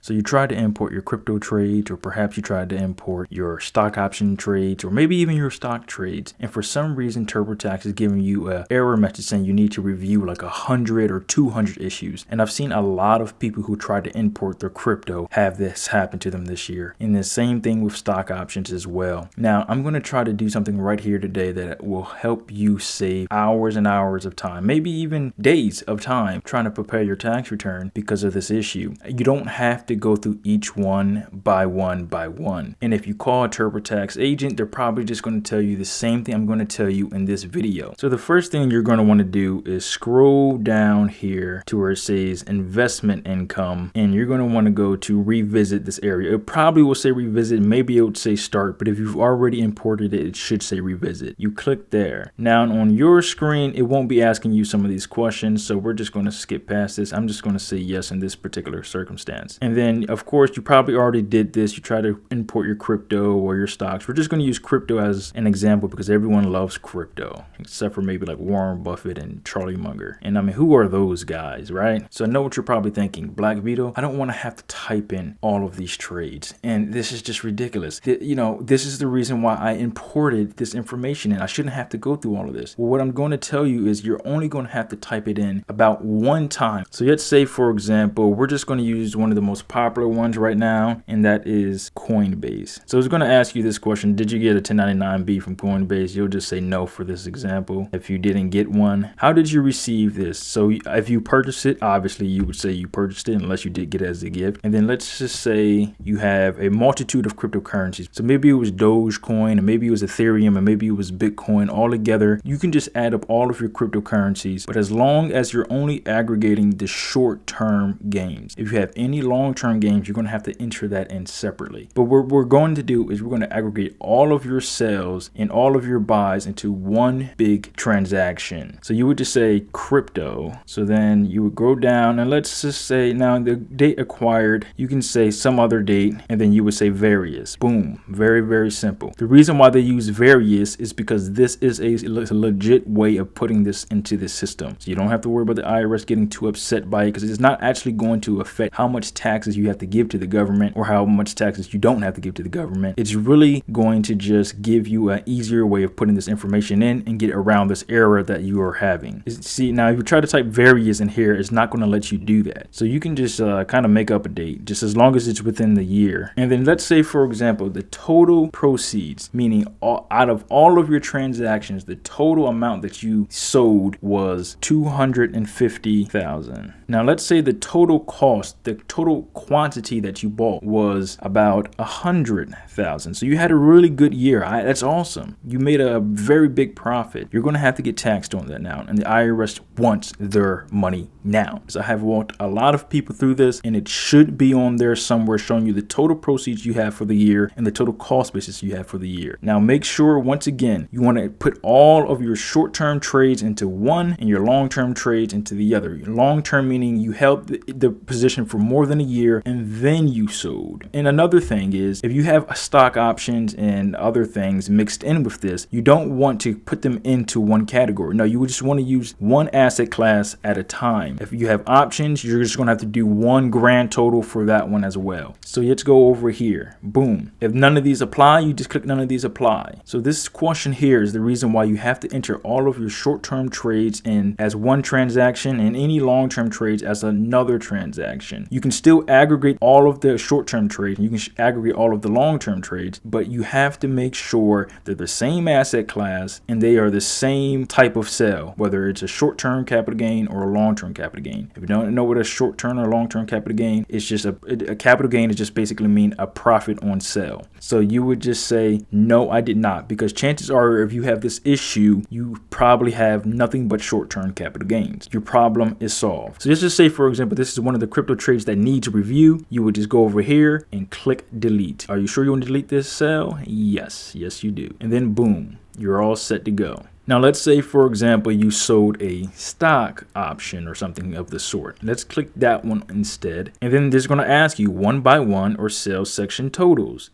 So you tried to import your crypto trades, or perhaps you tried to import your stock option trades, or maybe even your stock trades. And for some reason, Turbotax is giving you an error message saying you need to review like 100 or 200 issues. And I've seen a lot of people who tried to import their crypto have this happen to them this year. And the same thing with stock options as well. Now, I'm going to try to do something right here today that will help you save hours and hours of time, maybe even days of time trying to prepare your tax return because of this issue. You don't have to go through each one by one by one. And if you call a TurboTax agent, they're probably just going to tell you the same thing I'm going to tell you in this video. So the first thing you're going to want to do is scroll down here to where it says investment income, and you're going to want to go to revisit this area. It probably will say revisit, maybe it would say start, but if you've already imported it, it should say revisit. You click there. Now on your screen, it won't be asking you some of these questions, so we're just going to skip past this. I'm just going to say yes in this particular circumstance. And then of course you probably already did this. You try to import your crypto or your stocks. We're just going to use crypto as an example because everyone loves crypto except for maybe like Warren Buffett and Charlie Munger. And I mean, who are those guys, right? So I know what you're probably thinking. Black Vito, I don't want to have to type in all of these trades, and this is just ridiculous. This is the reason why I imported this information, and I shouldn't have to go through all of this. Well, what I'm going to tell you is you're only going to have to type it in about one time. So let's say, for example, we're just going to use one of the most popular ones right now, and that is Coinbase. So it's going to ask you this question: did you get a 1099B from Coinbase? You'll just say no for this example. If you didn't get one, how did you receive this? So if you purchased it, obviously you would say you purchased it unless you did get it as a gift. And then let's just say you have a multitude of cryptocurrencies. So maybe it was Dogecoin, and maybe it was Ethereum, and maybe it was Bitcoin. All together, you can just add up all of your cryptocurrencies, but as long as you're only aggregating the short-term gains. If you have any long-term gains, you're going to have to enter that in separately. But what we're going to do is we're going to aggregate all of your sales and all of your buys into one big transaction. So you would just say crypto. So then you would go down, and let's just say now the date acquired, you can say some other date, and then you would say various. Boom. Very, very simple. The reason why they use various is because this is a legit way of putting this into the system. So you don't have to worry about the IRS getting too upset by it, because it's not actually going to affect how much taxes you have to give to the government or how much taxes you don't have to give to the government. It's really going to just give you an easier way of putting this information in and get around this error that you are having. See, now if you try to type various in here, it's not going to let you do that. So you can just kind of make up a date, just as long as it's within the year. And then let's say, for example, the total proceeds, meaning out of all of your transactions, the total amount that you sold was $250,000. Now let's say the total cost, the total quantity that you bought was about 100,000. So you had a really good year. That's awesome. You made a very big profit. You're going to have to get taxed on that now, and the IRS wants their money now. So I have walked a lot of people through this, and it should be on there somewhere showing you the total proceeds you have for the year and the total cost basis you have for the year. Now make sure, once again, you want to put all of your short-term trades into one and your long-term trades into the other. Long-term meaning you held the position for more than a year and then you sold. And another thing is, if you have stock options and other things mixed in with this, you don't want to put them into one category. No, you would just want to use one asset class at a time. If you have options, you're just going to have to do one grand total for that one as well. So let's go over here. Boom. If none of these apply, you just click none of these apply. So this question here is the reason why you have to enter all of your short-term trades in as one transaction and any long-term trades as another transaction. You can still aggregate all of the short-term trades, and you can aggregate all of the long-term trades, but you have to make sure they're the same asset class and they are the same type of sell, whether it's a short-term capital gain or a long-term capital gain. If you don't know what a short-term or long-term capital gain, it's just a capital gain is just basically mean a profit on sale. So you would just say, no, I did not, because chances are if you have this issue, you probably have nothing but short-term capital gains. Your problem is solved. So let's just say, for example, this is one of the crypto trades that needs a review. You would just go over here and click delete. Are you sure you want to delete this sale? Yes, you do. And then boom, you're all set to go. Now let's say, for example, you sold a stock option or something of the sort. Let's click that one instead. And then this is going to ask you one by one or sales section totals.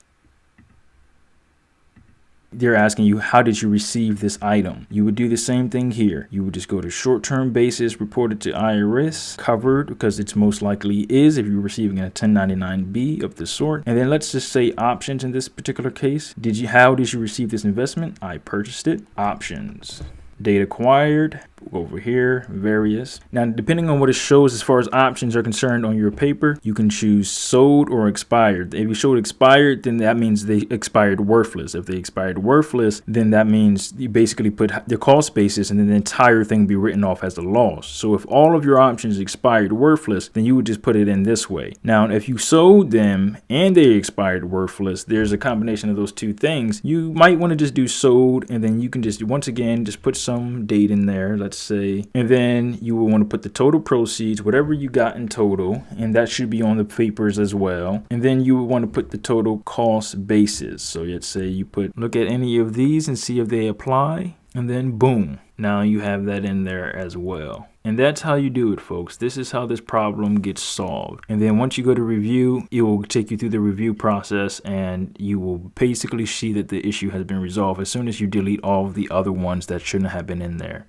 they're asking you, how did you receive this item? You would do the same thing here. You would just go to short-term basis, reported to IRS, covered, because it's most likely is if you're receiving a 1099B of the sort. And then let's just say options in this particular case. How did you receive this investment? I purchased it. Options. Date acquired, over here, various. Now, depending on what it shows as far as options are concerned on your paper, you can choose sold or expired. If you showed expired, then that means they expired worthless. If they expired worthless, then that means you basically put the cost basis and then the entire thing be written off as a loss. So if all of your options expired worthless, then you would just put it in this way. Now, if you sold them and they expired worthless, there's a combination of those two things. You might want to just do sold, and then you can just, once again, just put some date in there, let's say, and then you will want to put the total proceeds, whatever you got in total, and that should be on the papers as well. And then you would want to put the total cost basis. So let's say you look at any of these and see if they apply, and then boom, now you have that in there as well. And that's how you do it, folks. This is how this problem gets solved. And then once you go to review, it will take you through the review process, and you will basically see that the issue has been resolved as soon as you delete all of the other ones that shouldn't have been in there.